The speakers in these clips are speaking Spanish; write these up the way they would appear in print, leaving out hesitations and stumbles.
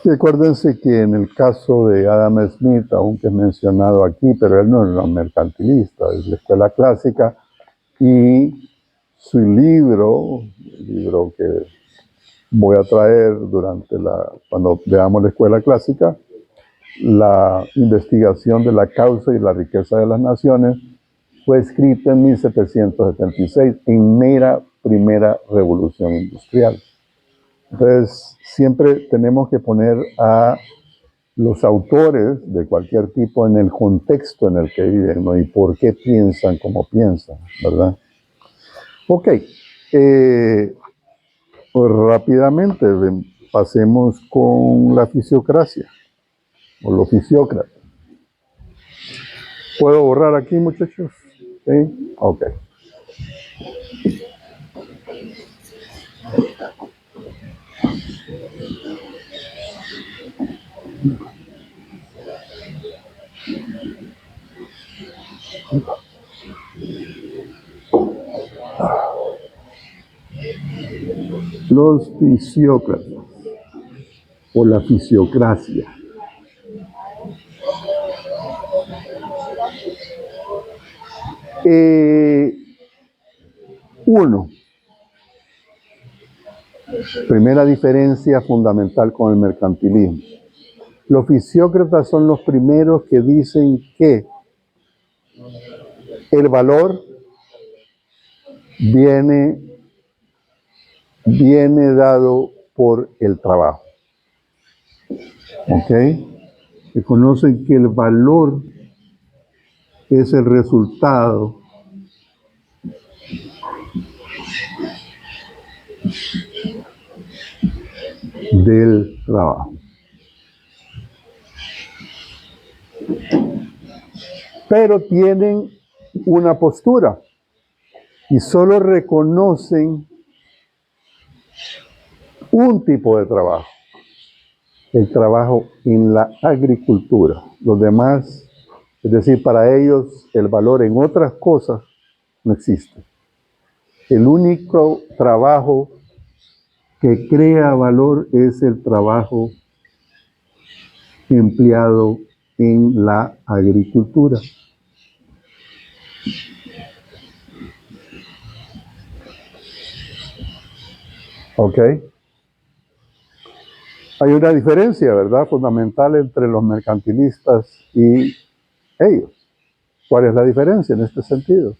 Recuérdense que en el caso de Adam Smith, aunque es mencionado aquí, pero él no es un mercantilista, es la escuela clásica, y su libro, el libro que voy a traer cuando veamos la escuela clásica, la investigación de la causa y la riqueza de las naciones, fue escrito en 1776, en mera primera revolución industrial. Entonces, siempre tenemos que poner a los autores de cualquier tipo en el contexto en el que viven, ¿no? Y por qué piensan como piensan, ¿verdad? Ok, pues rápidamente pasemos con la fisiocracia, o los fisiócratas. ¿Puedo borrar aquí, muchachos? ¿Sí? Ok. Los fisiócratas, o la fisiocracia. Uno, primera diferencia fundamental con el mercantilismo. Los fisiócratas son los primeros que dicen que el valor viene dado por el trabajo. ¿Ok? Reconocen que el valor es el resultado del trabajo. Pero tienen una postura y solo reconocen un tipo de trabajo, el trabajo en la agricultura. Los demás, es decir, para ellos el valor en otras cosas no existe. El único trabajo que crea valor es el trabajo empleado en la agricultura. ¿Ok? Hay una diferencia, ¿verdad?, fundamental entre los mercantilistas y ellos. ¿Cuál es la diferencia en este sentido?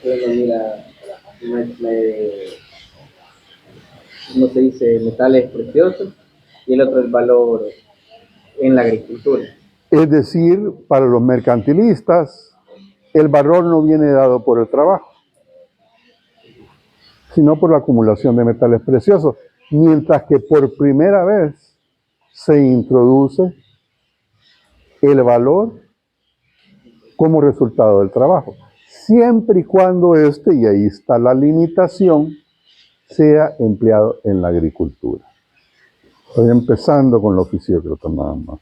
Bueno, mira, ¿cómo se dice? Metales preciosos, y el otro el valor en la agricultura. Es decir, para los mercantilistas, el valor no viene dado por el trabajo, sino por la acumulación de metales preciosos, mientras que por primera vez se introduce el valor como resultado del trabajo, siempre y cuando y ahí está la limitación, sea empleado en la agricultura. Estoy empezando con los fisiócratas nada más.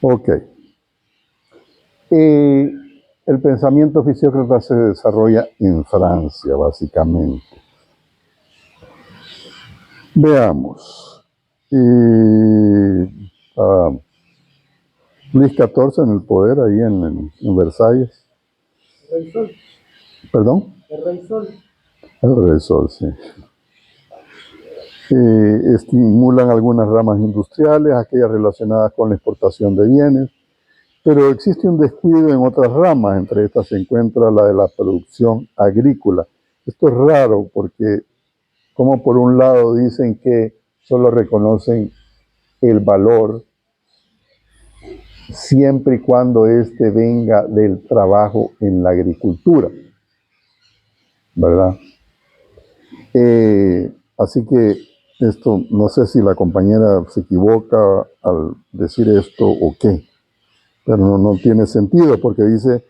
Ok. El pensamiento fisiócrata se desarrolla en Francia, básicamente. Veamos. Luis XIV en el poder, ahí en Versalles. El Rey Sol. ¿Perdón? El Rey Sol. El Rey Sol, sí. Estimulan algunas ramas industriales, aquellas relacionadas con la exportación de bienes, pero existe un descuido en otras ramas, entre estas se encuentra la de la producción agrícola. Esto es raro porque, como por un lado dicen que solo reconocen el valor siempre y cuando éste venga del trabajo en la agricultura, ¿verdad? Así que esto, no sé si la compañera se equivoca al decir esto o qué, pero no tiene sentido porque dice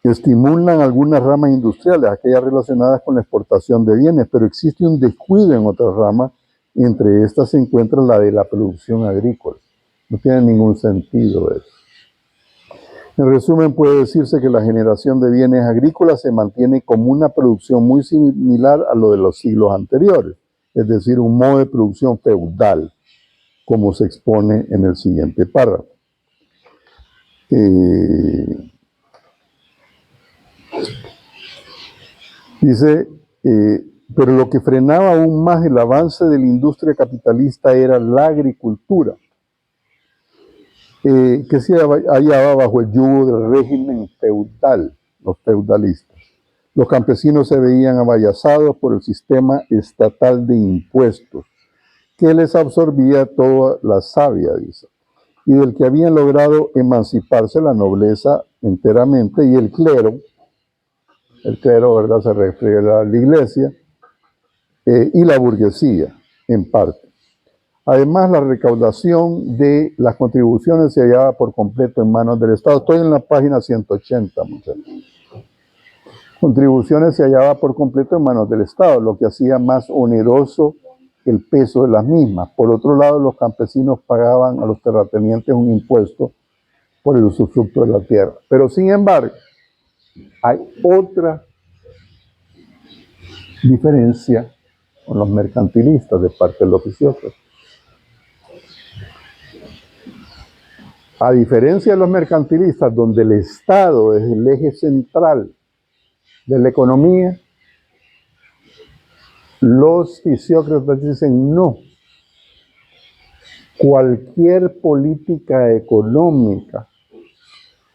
que estimulan algunas ramas industriales, aquellas relacionadas con la exportación de bienes, pero existe un descuido en otras ramas Entre estas se encuentra la de la producción agrícola. No tiene ningún sentido eso. En resumen, puede decirse que la generación de bienes agrícolas se mantiene como una producción muy similar a lo de los siglos anteriores, es decir, un modo de producción feudal, como se expone en el siguiente párrafo. Dice, pero lo que frenaba aún más el avance de la industria capitalista era la agricultura, que se hallaba bajo el yugo del régimen feudal, los feudalistas. Los campesinos se veían avallazados por el sistema estatal de impuestos, que les absorbía toda la savia, dice, y del que habían logrado emanciparse la nobleza enteramente y el clero, ¿verdad?, se refiere a la iglesia, y la burguesía, en parte. Además, la recaudación de las contribuciones se hallaba por completo en manos del Estado. Estoy en la página 180, muchachos. Contribuciones se hallaba por completo en manos del Estado, lo que hacía más oneroso el peso de las mismas. Por otro lado, los campesinos pagaban a los terratenientes un impuesto por el usufructo de la tierra. Pero, sin embargo, hay otra diferencia con los mercantilistas de parte del oficioso. A diferencia de los mercantilistas, donde el Estado es el eje central de la economía, los fisiócratas dicen no. Cualquier política económica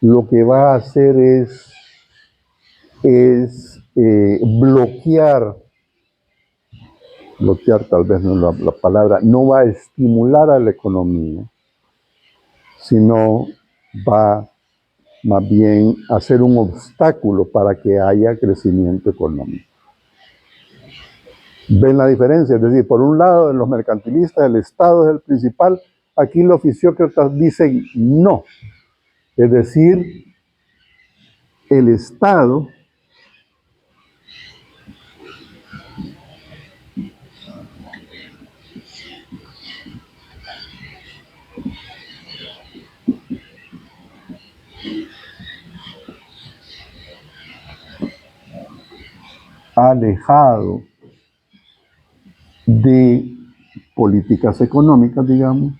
lo que va a hacer es bloquear tal vez no es la palabra, no va a estimular a la economía, sino va más bien a ser un obstáculo para que haya crecimiento económico. ¿Ven la diferencia? Es decir, por un lado, en los mercantilistas, el Estado es el principal. Aquí los fisiócratas dicen no. Es decir, el Estado alejado de políticas económicas, digamos,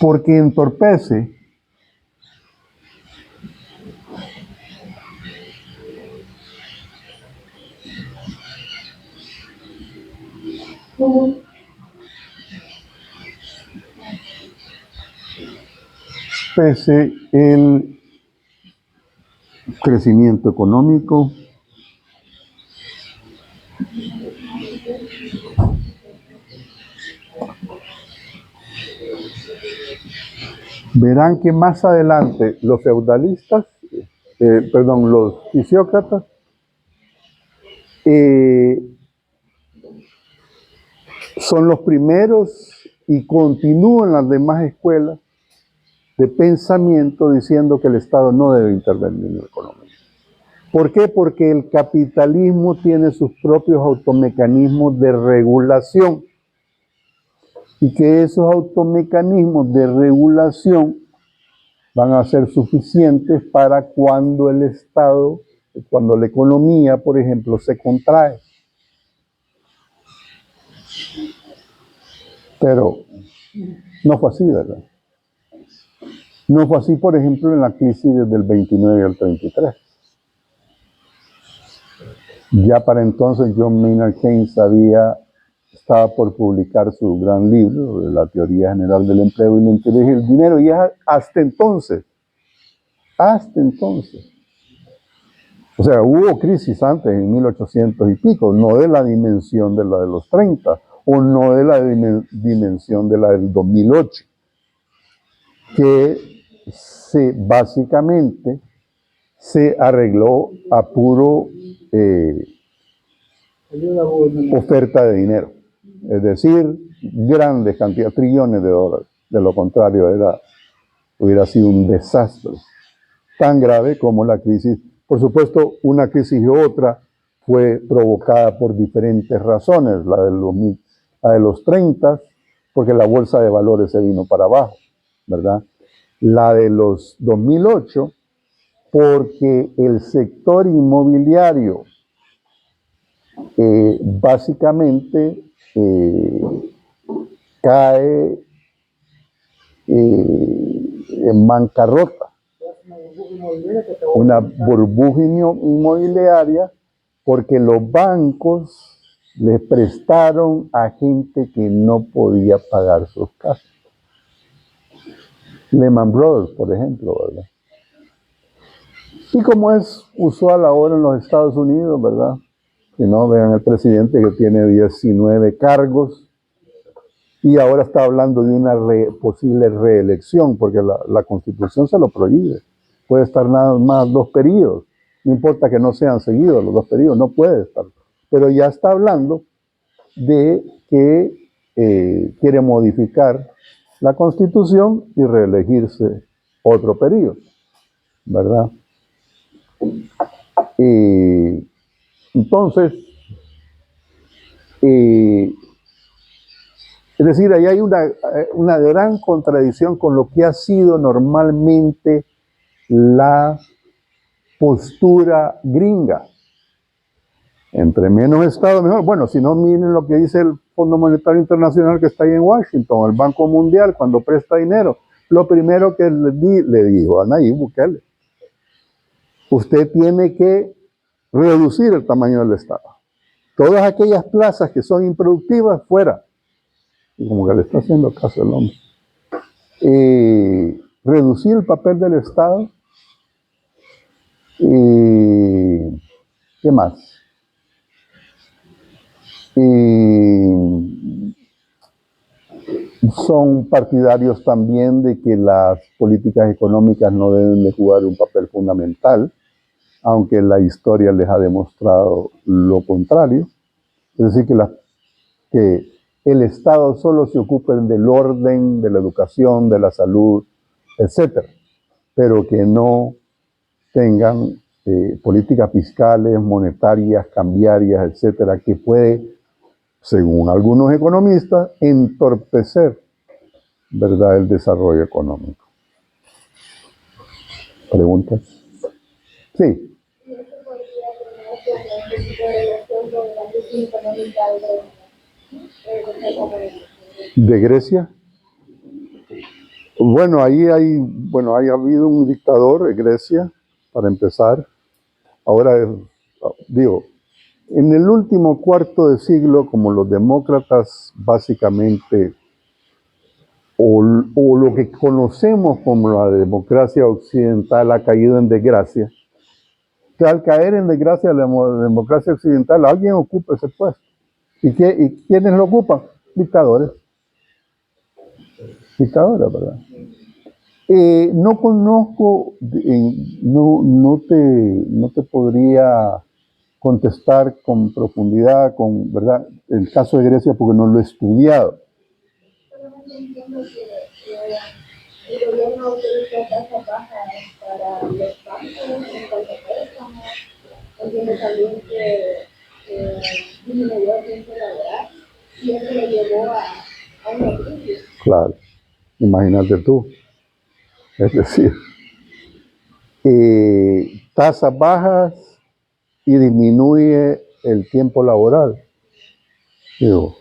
porque entorpece el crecimiento económico, verán que más adelante los feudalistas, los fisiócratas, son los primeros y continúan las demás escuelas de pensamiento diciendo que el Estado no debe intervenir en la economía. ¿Por qué? Porque el capitalismo tiene sus propios automecanismos de regulación y que esos automecanismos de regulación van a ser suficientes para cuando el Estado, cuando la economía, por ejemplo, se contrae. Pero no fue así, ¿verdad? No fue así, por ejemplo, en la crisis desde el 29 al 33. Ya para entonces John Maynard Keynes estaba por publicar su gran libro, La teoría general del empleo y el interés y el dinero, y hasta entonces, o sea, hubo crisis antes, en 1800 y pico, no de la dimensión de la de los 30, o no de la dimensión de la del 2008, que básicamente se arregló a puro oferta de dinero, es decir, grandes cantidades, trillones de dólares. De lo contrario, hubiera sido un desastre. tan grave como la crisis. Por supuesto, una crisis y otra fue provocada por diferentes razones. La de los 30, porque la bolsa de valores se vino para abajo, ¿verdad? La de los 2008, porque el sector inmobiliario básicamente cae en bancarrota. Una burbuja inmobiliaria porque los bancos les prestaron a gente que no podía pagar sus casas. Lehman Brothers, por ejemplo, ¿verdad? Y como es usual ahora en los Estados Unidos, ¿verdad? Que no vean el presidente que tiene 19 cargos y ahora está hablando de una posible reelección, porque la Constitución se lo prohíbe. Puede estar nada más 2 periodos, no importa que no sean seguidos los 2 periodos, no puede estar. Pero ya está hablando de que quiere modificar la Constitución y reelegirse otro periodo, ¿verdad? Entonces, es decir, ahí hay una gran contradicción con lo que ha sido normalmente la postura gringa. Entre menos Estado, mejor. Bueno, si no, miren lo que dice el Fondo Monetario Internacional que está ahí en Washington, el Banco Mundial, cuando presta dinero. Lo primero que le dijo a Nayib Bukele, usted tiene que reducir el tamaño del Estado. Todas aquellas plazas que son improductivas, fuera. Y como que le está haciendo caso el hombre. Reducir el papel del Estado. ¿Qué más? Son partidarios también de que las políticas económicas no deben de jugar un papel fundamental, aunque la historia les ha demostrado lo contrario. Es decir, que el Estado solo se ocupe del orden, de la educación, de la salud, etcétera, pero que no tengan políticas fiscales, monetarias, cambiarias, etcétera, que puede, según algunos economistas, entorpecer, ¿verdad?, el desarrollo económico. ¿Preguntas? Sí. ¿De Grecia? Bueno, ahí ha habido un dictador en Grecia, para empezar. Ahora, digo, en el último cuarto de siglo, como los demócratas básicamente, o lo que conocemos como la democracia occidental ha caído en desgracia, que al caer en desgracia la democracia occidental, alguien ocupa ese puesto. ¿Y quiénes lo ocupan? Dictadores. Dictadores, ¿verdad? No conozco, no te podría contestar con profundidad, ¿verdad? El caso de Grecia, porque no lo he estudiado. Solamente entiendo que el gobierno utiliza tasas bajas para los bancos en cuanto a préstamos. Entiendo también que disminuyó el tiempo laboral y eso le llevó a una crisis. Claro, imagínate tú. Es decir, tasas bajas y disminuye el tiempo laboral. Digo,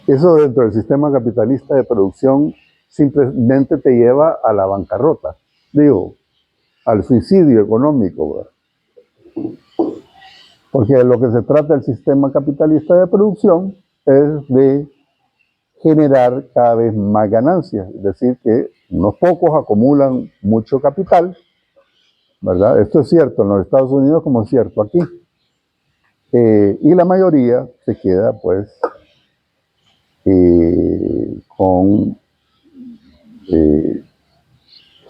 eso dentro del sistema capitalista de producción simplemente te lleva a la bancarrota, digo, al suicidio económico, ¿verdad? Porque de lo que se trata el sistema capitalista de producción es de generar cada vez más ganancias, es decir, que unos pocos acumulan mucho capital, ¿verdad? Esto es cierto en los Estados Unidos como es cierto aquí. Y la mayoría se queda, pues, con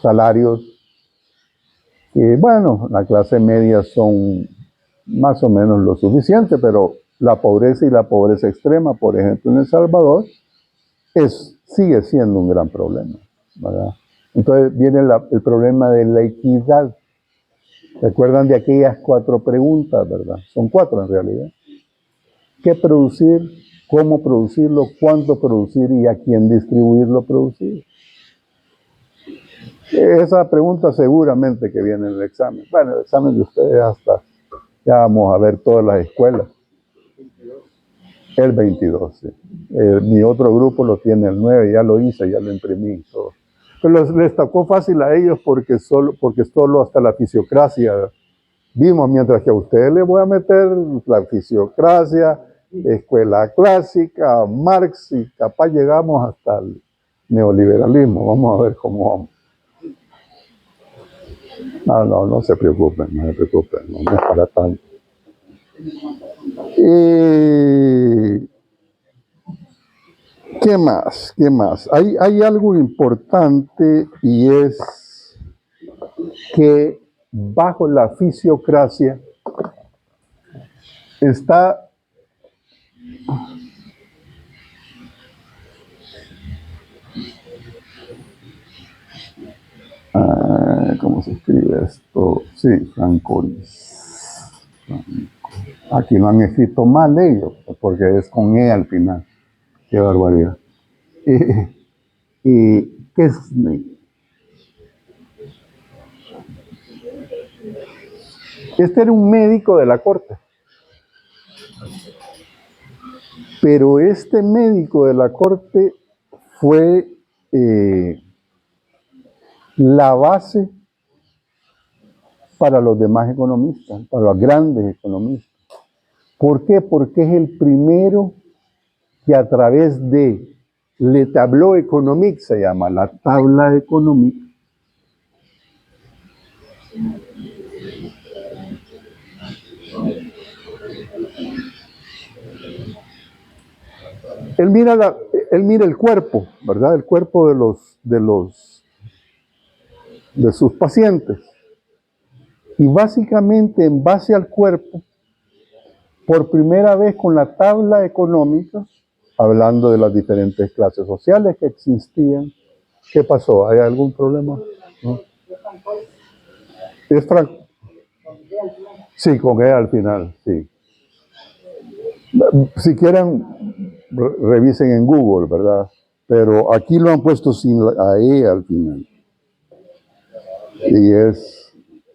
salarios que, bueno, la clase media son más o menos lo suficiente, pero la pobreza y la pobreza extrema, por ejemplo, en El Salvador, sigue siendo un gran problema, ¿verdad? Entonces viene el problema de la equidad. ¿Se acuerdan de aquellas 4 preguntas, verdad? Son 4 en realidad. ¿Qué producir? ¿Cómo producirlo? ¿Cuánto producir? ¿Y a quién distribuirlo producido? Esa pregunta seguramente que viene en el examen. Bueno, el examen de ustedes hasta, ya vamos a ver todas las escuelas. El 22, sí. Mi otro grupo lo tiene el 9, ya lo hice, ya lo imprimí. Todo. Pero les tocó fácil a ellos porque solo hasta la fisiocracia vimos, mientras que a ustedes les voy a meter la fisiocracia, escuela clásica, Marx, y capaz llegamos hasta el neoliberalismo. Vamos a ver cómo vamos. No se preocupen, no es para tanto. ¿Qué más? Hay algo importante y es que bajo la fisiocracia está ¿cómo se escribe esto? Sí, Francois. Aquí lo han escrito mal ellos, porque es con E al final. Qué barbaridad. ¿Qué es? Este era un médico de la corte. Pero este médico de la corte fue la base para los demás economistas, para los grandes economistas. ¿Por qué? Porque es el primero que a través de Le Tableau Économique, se llama la tabla económica, él mira el cuerpo, ¿verdad? El cuerpo de sus pacientes. Y básicamente en base al cuerpo, por primera vez con la tabla económica, hablando de las diferentes clases sociales que existían, ¿qué pasó? ¿Hay algún problema? ¿No? ¿Es Franco? Sí, con E al final, sí. Si quieren, revisen en Google, ¿verdad? Pero aquí lo han puesto sin la E al final. Y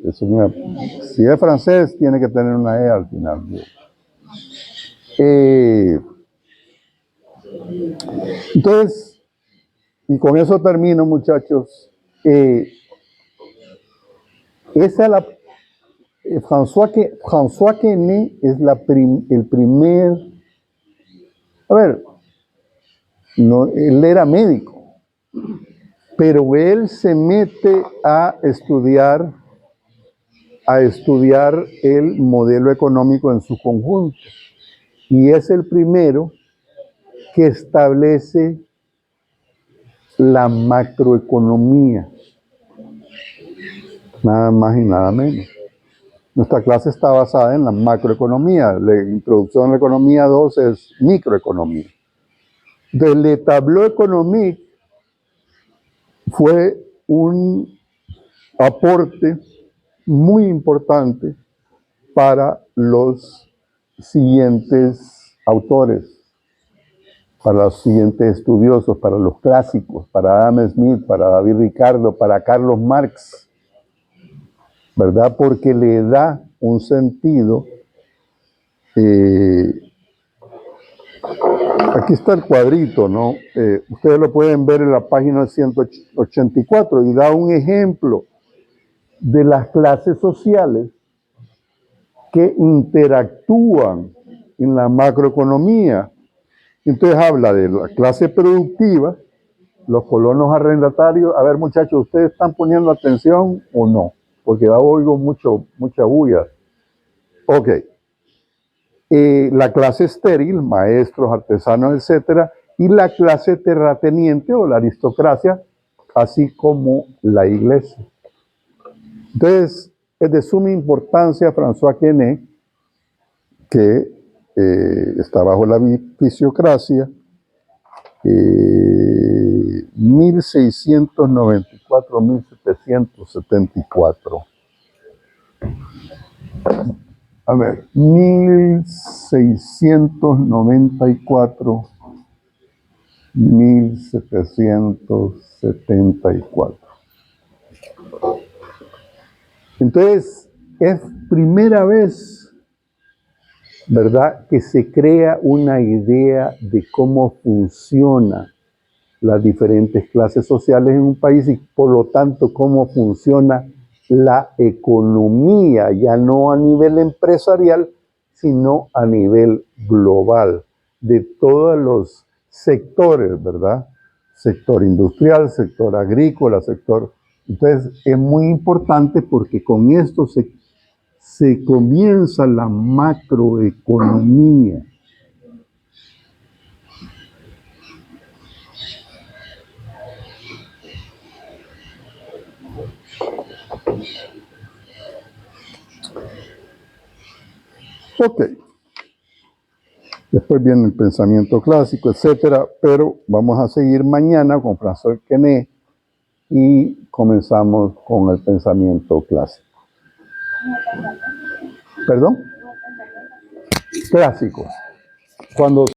si es francés, tiene que tener una E al final. Entonces, y con eso termino, muchachos. François Quesnay es el primer. A ver, no, él era médico, pero él se mete a estudiar el modelo económico en su conjunto. Y es el primero que establece la macroeconomía. Nada más y nada menos. Nuestra clase está basada en la macroeconomía. La introducción a la economía 2 es microeconomía. Entonces, Le Tableau Économique fue un aporte muy importante para los siguientes autores, para los siguientes estudiosos, para los clásicos, para Adam Smith, para David Ricardo, para Carlos Marx, ¿verdad? Porque le da un sentido. Aquí está el cuadrito, ¿no? Ustedes lo pueden ver en la página 184 y da un ejemplo de las clases sociales que interactúan en la macroeconomía. Entonces habla de la clase productiva, los colonos arrendatarios. A ver, muchachos, ¿ustedes están poniendo atención o no? Porque oigo mucha bulla. Ok. La clase estéril, maestros, artesanos, etcétera, y la clase terrateniente o la aristocracia, así como la iglesia. Entonces, es de suma importancia François Quesnay, que está bajo la fisiocracia, 1694-1774. A ver, 1694-1774. Entonces, es primera vez, ¿verdad?, que se crea una idea de cómo funciona las diferentes clases sociales en un país y por lo tanto cómo funciona la economía, ya no a nivel empresarial, sino a nivel global, de todos los sectores, ¿verdad? Sector industrial, sector agrícola, sector... Entonces es muy importante porque con esto se comienza la macroeconomía. Ok. Después viene el pensamiento clásico, etcétera, pero vamos a seguir mañana con François Quesnay y comenzamos con el pensamiento clásico. ¿Perdón? Clásico. Cuando